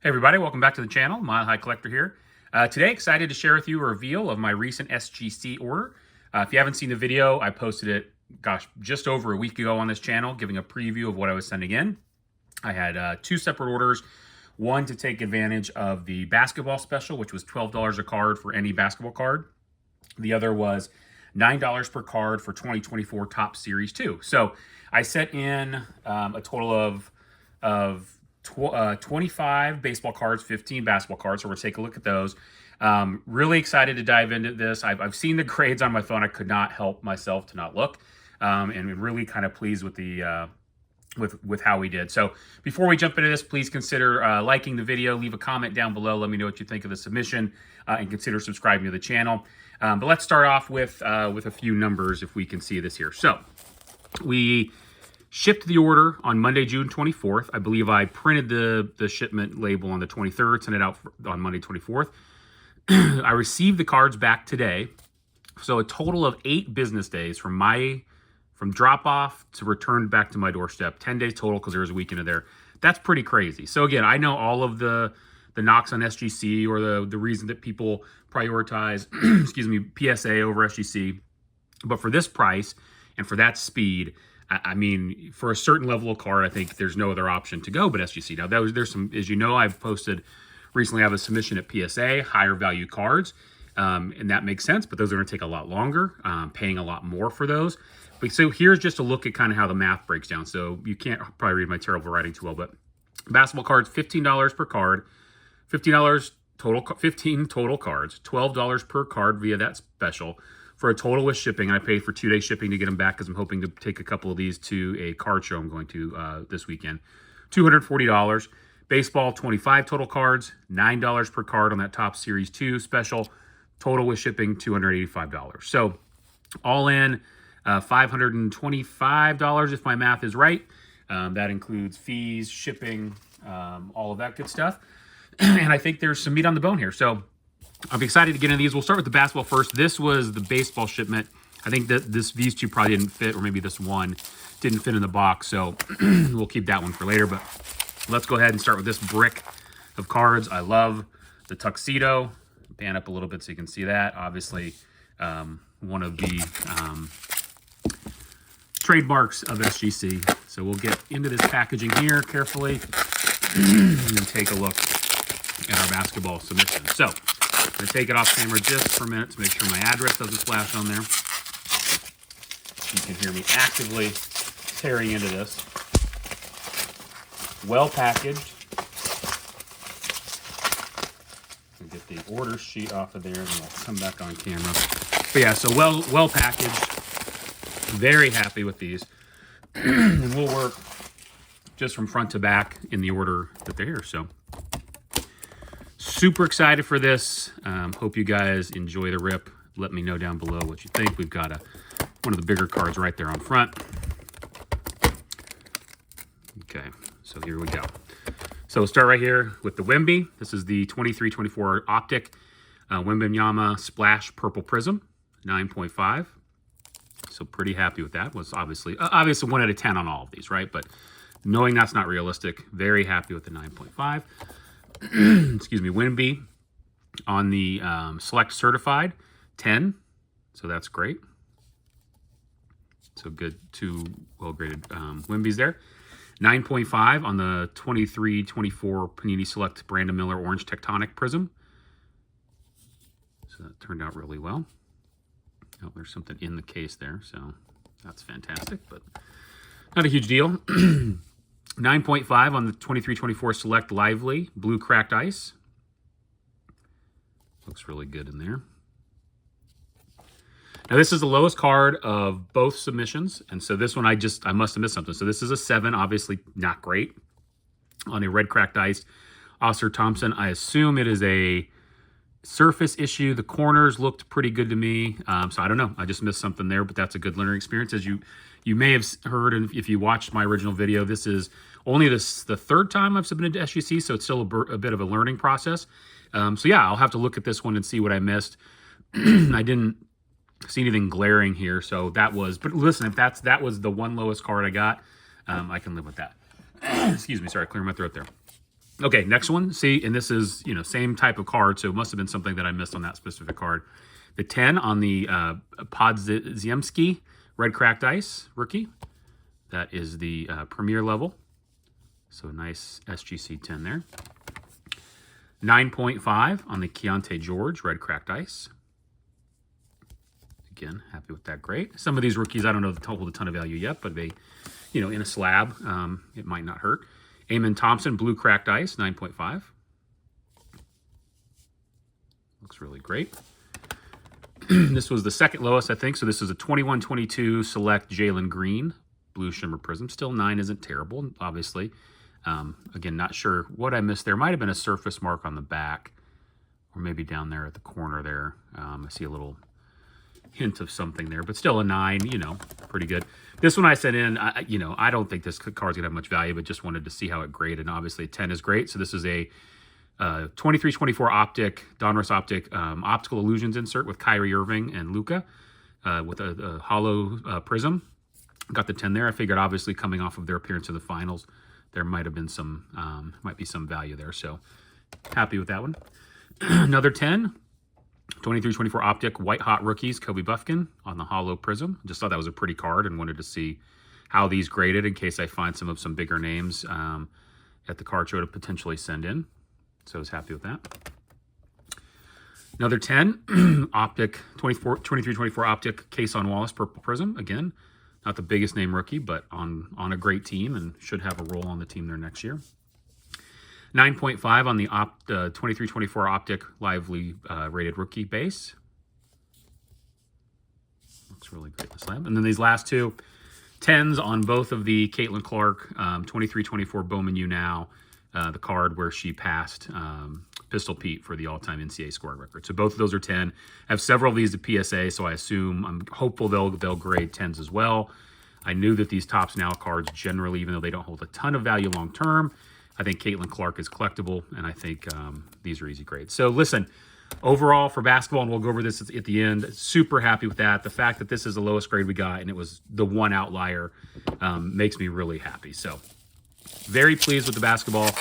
Hey everybody, welcome back to the channel. Mile High Collector here. Today, excited to share with you a reveal of my recent SGC order. If you haven't seen the video, I posted it, just over a week ago on this channel, giving a preview of what I was sending in. I had two separate orders. One to take advantage of the basketball special, which was $12 a card for any basketball card. The other was $9 per card for 2024 Top Series 2. So I sent in a total of 25 baseball cards, 15 basketball cards. So we're going to take a look at those. Really excited to dive into this. I've seen the grades on my phone. I could not help myself to not look, and really kind of pleased with the with how we did. So before we jump into this, please consider liking the video, leave a comment down below, let me know what you think of the submission, and consider subscribing to the channel. But let's start off with a few numbers if we can see this here. So we shipped the order on Monday, June 24th. I believe I printed the shipment label on the 23rd, sent it out on Monday, 24th. I received the cards back today. So a total of 8 business days from drop off to return back to my doorstep. 10 days total because there was a weekend in there. That's pretty crazy. So again, I know all of the knocks on SGC or the reason that people prioritize, excuse me, PSA over SGC. But for this price and for that speed, I mean, for a certain level of card, I think there's no other option to go but SGC. Now, there's some, as you know, I've posted recently, I have a submission at PSA, higher value cards, and that makes sense, but those are going to take a lot longer, paying a lot more for those. But so here's just a look at kind of how the math breaks down. So you can't probably read my terrible writing too well, but basketball cards, $15 per card, $15 total, 15 total cards, $12 per card via that special. For a total with shipping, I paid for 2-day shipping to get them back because I'm hoping to take a couple of these to a card show I'm going to this weekend. $240. Baseball, 25 total cards, $9 per card on that Top Series 2 special. Total with shipping, $285. So all in, $525 if my math is right. That includes fees, shipping, all of that good stuff. And I think there's some meat on the bone here. So I'm excited to get into these. We'll start with the basketball first. This was the baseball shipment. I think that these two probably didn't fit, or maybe this one didn't fit in the box. So we'll keep that one for later. But let's go ahead and start with this brick of cards. I love the tuxedo. Pan up a little bit so you can see that. Obviously, one of the trademarks of SGC. So we'll get into this packaging here carefully and take a look at our basketball submission. So I'm going to take it off camera just for a minute to make sure my address doesn't flash on there. You can hear me actively tearing into this. Well packaged. I'll get the order sheet off of there and I'll come back on camera. But yeah, so well packaged. Very happy with these. And we'll work just from front to back in the order that they're here. So super excited for this. Hope you guys enjoy the rip. Let me know down below what you think. We've got one of the bigger cards right there on front. Okay, so here we go. So we'll start right here with the Wemby. This is the 23-24 Optic Wembanyama Splash Purple Prism, 9.5. So pretty happy with that. Was obviously 1 out of 10 on all of these, right? But knowing that's not realistic, very happy with the 9.5. Excuse me, Wemby on the Select Certified, 10. So that's great. So good, 2 well-graded Wembys there. 9.5 on the 23-24 Panini Select Brandon Miller Orange Tectonic Prism. So that turned out really well. Oh, there's something in the case there, so that's fantastic, but not a huge deal. 9.5 on the 23-24 Select Lively Blue Cracked Ice. Looks really good in there. Now, this is the lowest card of both submissions, and so this one I must have missed something. So this is a 7, obviously not great. On a Red Cracked Ice, Oscar Thompson. I assume it is a surface issue. The corners looked pretty good to me. So I don't know. I just missed something there, but that's a good learning experience. As you may have heard, and if you watched my original video, this is only the 3rd time I've submitted to SGC, so it's still a bit of a learning process. So yeah, I'll have to look at this one and see what I missed. I didn't see anything glaring here, so that was, but listen, if that was the one lowest card I got, I can live with that. Excuse me, sorry, clearing my throat there. Okay, next one. See, and this is, you know, same type of card, so it must have been something that I missed on that specific card. The 10 on the Podziemski red cracked ice rookie. That is the premier level. So nice SGC 10 there. 9.5 on the Keontae George red cracked ice. Again, happy with that grade. Some of these rookies, I don't know if they hold a ton of value yet, but they, you know, in a slab, it might not hurt. Eamon Thompson, blue cracked ice, 9.5. Looks really great. This was the second lowest, I think. So this is a 21-22 select Jalen Green, blue shimmer prism. Still 9 isn't terrible, obviously. Again, not sure what I missed there. Might have been a surface mark on the back, or maybe down there at the corner there. I see a little hint of something there, but still a 9, you know, pretty good. This one I sent in, you know, I don't think this card's gonna have much value, but just wanted to see how it graded. And obviously 10 is great. So this is a 23-24 optic, Donruss optic, optical illusions insert with Kyrie Irving and Luka with a hollow prism. Got the 10 there. I figured obviously coming off of their appearance in the finals, there might have been some, might be some value there. So happy with that one. Another 10. 23-24 optic white hot rookies Kobe Buffkin on the hollow prism. Just thought that was a pretty card and wanted to see how these graded in case I find some bigger names at the card show to potentially send in. So I was happy with that. Another 10 optic 23-24 optic Case on Wallace purple prism. Again, not the biggest name rookie, but on a great team and should have a role on the team there next year. 9.5 on the 23-24 optic lively rated rookie base. Looks really great in the slab. And then these last two 10s on both of the Caitlin Clark 23-24 Bowman U Now, the card where she passed Pistol Pete for the all-time NCAA scoring record. So both of those are 10. I have several of these to PSA, so I'm hopeful they'll grade 10s as well. I knew that these Topps Now cards generally, even though they don't hold a ton of value long-term, I think Caitlin Clark is collectible, and I think these are easy grades. So listen, overall for basketball, and we'll go over this at the end, super happy with that. The fact that this is the lowest grade we got, and it was the one outlier, makes me really happy. So very pleased with the basketball.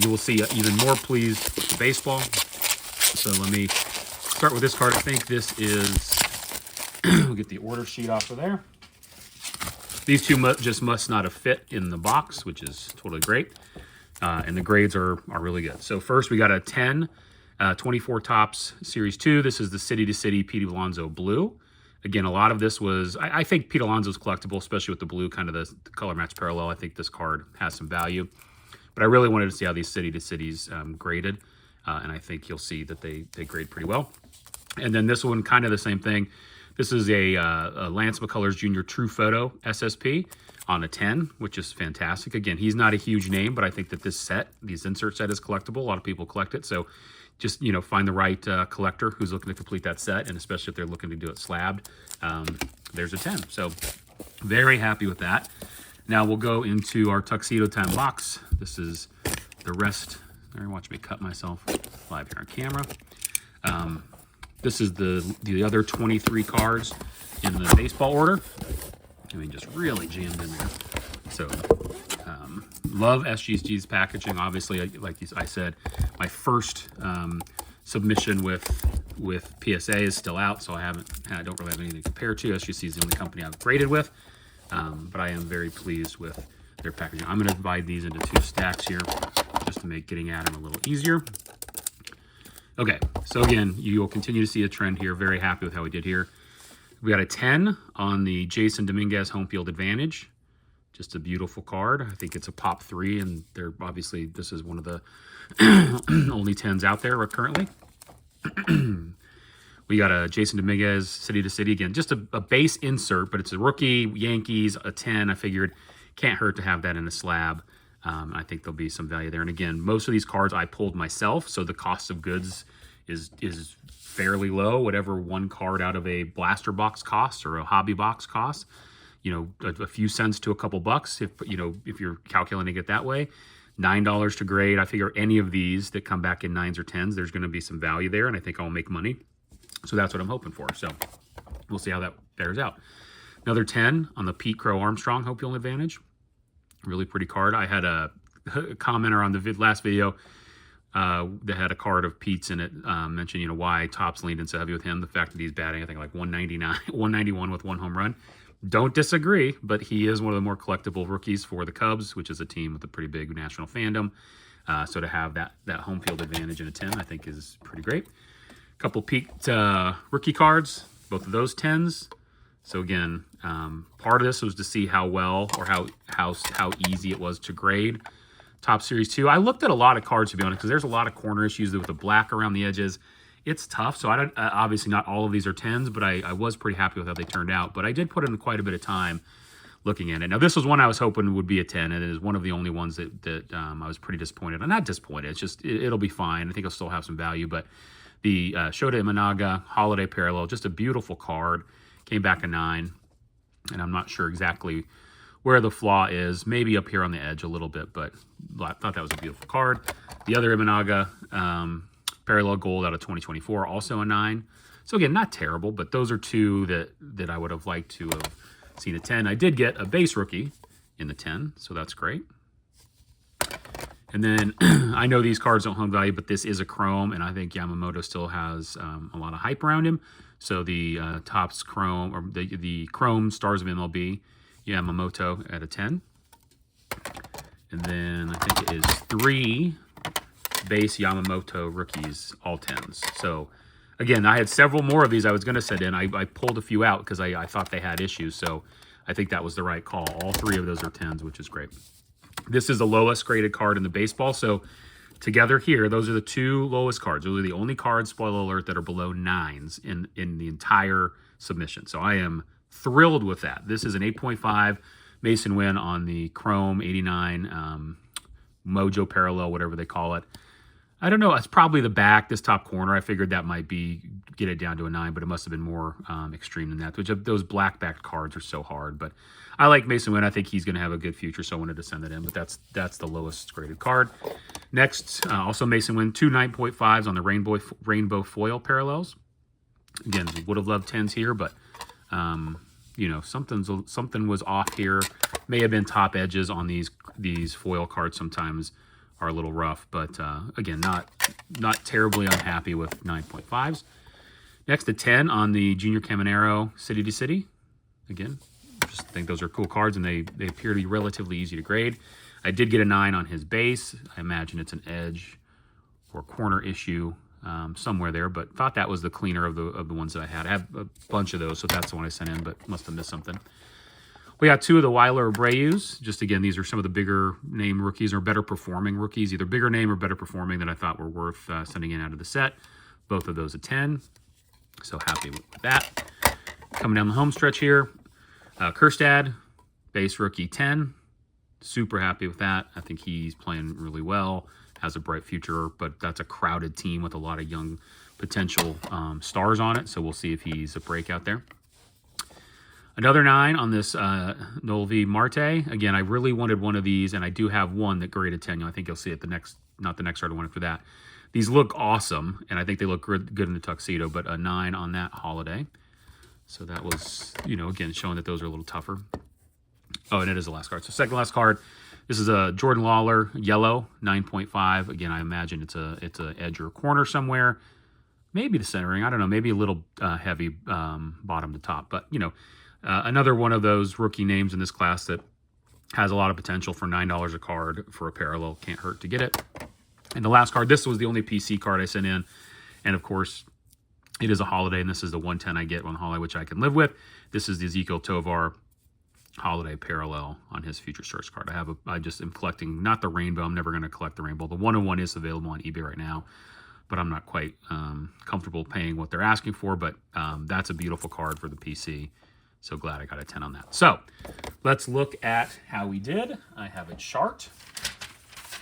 You will see even more pleased with the baseball. So let me start with this card. I think this is, we'll get the order sheet off of there. These two just must not have fit in the box, which is totally great. And the grades are really good. So first we got a 10, 24 Topps Series 2. This is the City to City Pete Alonso blue. Again, a lot of this was, I think Pete Alonso's collectible, especially with the blue, kind of the color match parallel. I think this card has some value. But I really wanted to see how these City to Cities graded. And I think you'll see that they grade pretty well. And then this one, kind of the same thing. This is a Lance McCullers Jr. True Photo SSP on a 10, which is fantastic. Again, he's not a huge name, but I think that this insert set is collectible. A lot of people collect it. So just, you know, find the right collector who's looking to complete that set, and especially if they're looking to do it slabbed. There's a 10. So very happy with that. Now we'll go into our Tuxedo Time box. This is the rest. There, watch me cut myself live here on camera. This is the other 23 cards in the baseball order. I mean, just really jammed in there. So, love SGC's packaging. Obviously, like I said, my first submission with PSA is still out, so I don't really have anything to compare to. SGC is the only company I've graded with, but I am very pleased with their packaging. I'm going to divide these into 2 stacks here, just to make getting at them a little easier. Okay, so again, you'll continue to see a trend here. Very happy with how we did here. We got a 10 on the Jason Dominguez Home Field Advantage. Just a beautiful card. I think it's a pop 3, and they're obviously, this is one of the only 10s out there currently. We got a Jason Dominguez City to City. Again, just a base insert, but it's a rookie, Yankees, a 10. I figured can't hurt to have that in a slab. I think there'll be some value there. And again, most of these cards I pulled myself, so the cost of goods is fairly low. Whatever one card out of a blaster box costs or a hobby box costs, you know, a few cents to a couple bucks, if you're calculating it that way. $9 to grade. I figure any of these that come back in 9s or 10s, there's going to be some value there, and I think I'll make money. So that's what I'm hoping for. So we'll see how that bears out. Another 10 on the Pete Crow Armstrong Home Field Advantage. Really pretty card. I had a commenter on the last video that had a card of Pete's in it mentioned, you know, why Topps leaned in so heavy with him. The fact that he's batting, I think, like 199, 191 with 1 home run. Don't disagree, but he is one of the more collectible rookies for the Cubs, which is a team with a pretty big national fandom. So to have that home field advantage in a 10, I think is pretty great. A couple peaked rookie cards, both of those 10s. So again, part of this was to see how well or how easy it was to grade Top Series 2. I looked at a lot of cards, to be honest, because there's a lot of corner issues with the black around the edges. It's tough. So I don't, obviously not all of these are 10s, but I was pretty happy with how they turned out. But I did put in quite a bit of time looking at it. Now, this was one I was hoping would be a 10, and it is one of the only ones that I was pretty disappointed. I'm not disappointed. It's just, it'll be fine. I think it'll still have some value. But the Shota Imanaga Holiday Parallel, just a beautiful card. Came back a 9, and I'm not sure exactly where the flaw is. Maybe up here on the edge a little bit, but I thought that was a beautiful card. The other Imanaga Parallel Gold out of 2024, also a 9. So again, not terrible, but those are two that I would have liked to have seen a 10. I did get a base rookie in the 10, so that's great. And then I know these cards don't hold value, but this is a chrome, and I think Yamamoto still has a lot of hype around him. So the Topps Chrome, or the Chrome Stars of MLB, Yamamoto at a 10. And then I think it is 3 base Yamamoto rookies, all 10s. So again, I had several more of these I was going to set in. I pulled a few out because I thought they had issues. So I think that was the right call. All 3 of those are 10s, which is great. This is the lowest graded card in the baseball. So together here, those are the 2 lowest cards. Those are the only cards, spoiler alert, that are below 9s in the entire submission. So I am thrilled with that. This is an 8.5 Mason win on the Chrome 89 Mojo Parallel, whatever they call it. I don't know. It's probably the back, this top corner. I figured that might be get it down to a 9, but it must have been more extreme than that. Which those black backed cards are so hard. But I like Mason Wynn. I think he's going to have a good future, so I wanted to send it in. But that's the lowest graded card. Next, also Mason Wynn, 2 9.5s on the rainbow foil parallels. Again, would have loved 10s here, but you know, something was off here. May have been top edges on these foil cards. Sometimes are a little rough, but again, not terribly unhappy with 9.5s. Next, a 10 on the Junior Caminero City to City. Again, just think those are cool cards, and they appear to be relatively easy to grade. I did get a 9 on his base. I imagine it's an edge or corner issue somewhere there, but thought that was the cleaner of the ones that I had. I have a bunch of those, so that's the one I sent in, but must have missed something. We got 2 of the Weiler Abreu's. Just again, these are some of the bigger name rookies or better performing rookies, either bigger name or better performing that I thought were worth sending in out of the set. Both of those a 10. So happy with that. Coming down the home stretch here, Kjerstad, base rookie 10. Super happy with that. I think he's playing really well, has a bright future, but that's a crowded team with a lot of young potential stars on it. So we'll see if he's a breakout there. Another 9 on this Nolvi Marte. Again, I really wanted one of these, and I do have one that graded 10. I think you'll see it not the next card I wanted for that. These look awesome, and I think they look good in the tuxedo, but a 9 on that Holiday. So that was, you know, again, showing that those are a little tougher. Oh, and it is the last card. So second last card. This is a Jordan Lawler yellow 9.5. Again, I imagine it's a edge or corner somewhere. Maybe the centering. I don't know. Maybe a little heavy bottom to top, but you know. Another one of those rookie names in this class that has a lot of potential for $9 a card for a parallel. Can't hurt to get it. And the last card, this was the only PC card I sent in. And of course, it is a Holiday, and this is the 110 I get on Holiday, which I can live with. This is the Ezekiel Tovar Holiday Parallel on his Future Search card. I just am collecting, not the rainbow. I'm never going to collect the rainbow. The 101 is available on eBay right now, but I'm not quite comfortable paying what they're asking for. But that's a beautiful card for the PC. So glad I got a 10 on that. So let's look at how we did. I have a chart.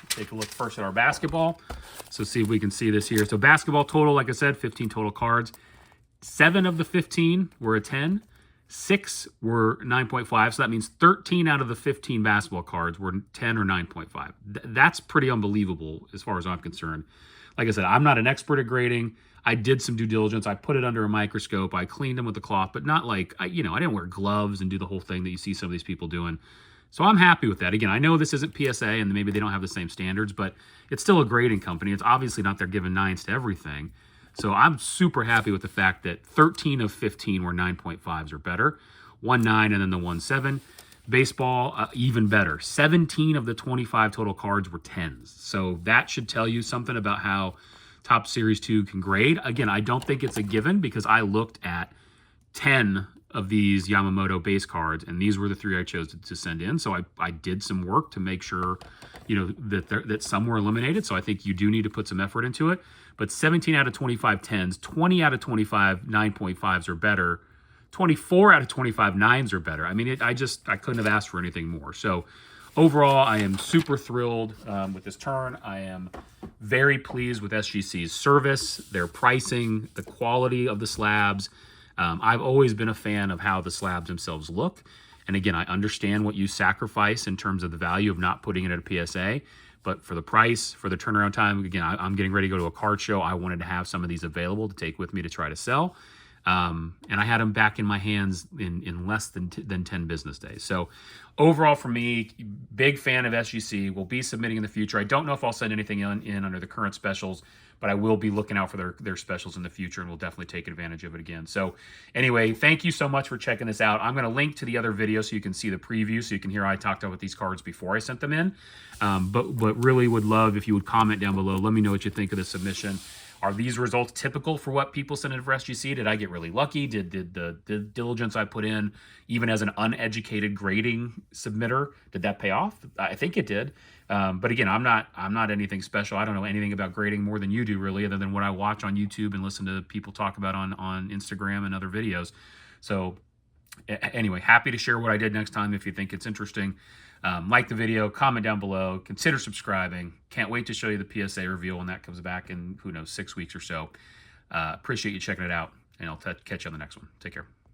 Take a look first at our basketball. So see if we can see this here. So basketball total, like I said, 15 total cards. 7 of the 15 were a 10. 6 were 9.5. So that means 13 out of the 15 basketball cards were 10 or 9.5. That's pretty unbelievable as far as I'm concerned. Like I said, I'm not an expert at grading. I did some due diligence. I put it under a microscope. I cleaned them with a cloth, but not like, I didn't wear gloves and do the whole thing that you see some of these people doing. So I'm happy with that. Again, I know this isn't PSA and maybe they don't have the same standards, but it's still a grading company. It's obviously not they're giving 9s to everything. So I'm super happy with the fact that 13 of 15 were 9.5s or better. 1.9 and then the 1.7. Baseball, even better. 17 of the 25 total cards were 10s. So that should tell you something about how Top Series 2 can grade. Again, I don't think it's a given because I looked at 10 of these Yamamoto base cards, and these were the 3 I chose to send in. So I did some work to make sure, you know, that some were eliminated. So I think you do need to put some effort into it. But 17 out of 25 10s, 20 out of 25 9.5s or better, 24 out of 25 9s or better. I mean, I couldn't have asked for anything more. So overall, I am super thrilled with this turn. I am very pleased with SGC's service, their pricing, the quality of the slabs. I've always been a fan of how the slabs themselves look. And again, I understand what you sacrifice in terms of the value of not putting it at a PSA. But for the price, for the turnaround time, again, I'm getting ready to go to a card show. I wanted to have some of these available to take with me to try to sell. And I had them back in my hands in less than 10 business days. So overall for me, big fan of SGC. We'll be submitting in the future. I don't know if I'll send anything in under the current specials, but I will be looking out for their specials in the future, and we'll definitely take advantage of it again. So anyway, thank you so much for checking this out. I'm going to link to the other video so you can see the preview, so you can hear how I talked about these cards before I sent them in. But really would love if you would comment down below. Let me know what you think of the submission. Are these results typical for what people send in for SGC? Did I get really lucky? Did the diligence I put in, even as an uneducated grading submitter, did that pay off? I think it did. But again, I'm not anything special. I don't know anything about grading more than you do, really, other than what I watch on YouTube and listen to people talk about on Instagram and other videos. So anyway, happy to share what I did next time if you think it's interesting. Like the video, comment down below, consider subscribing. Can't wait to show you the PSA reveal when that comes back in, who knows, 6 weeks or so. Appreciate you checking it out, and I'll catch you on the next one. Take care.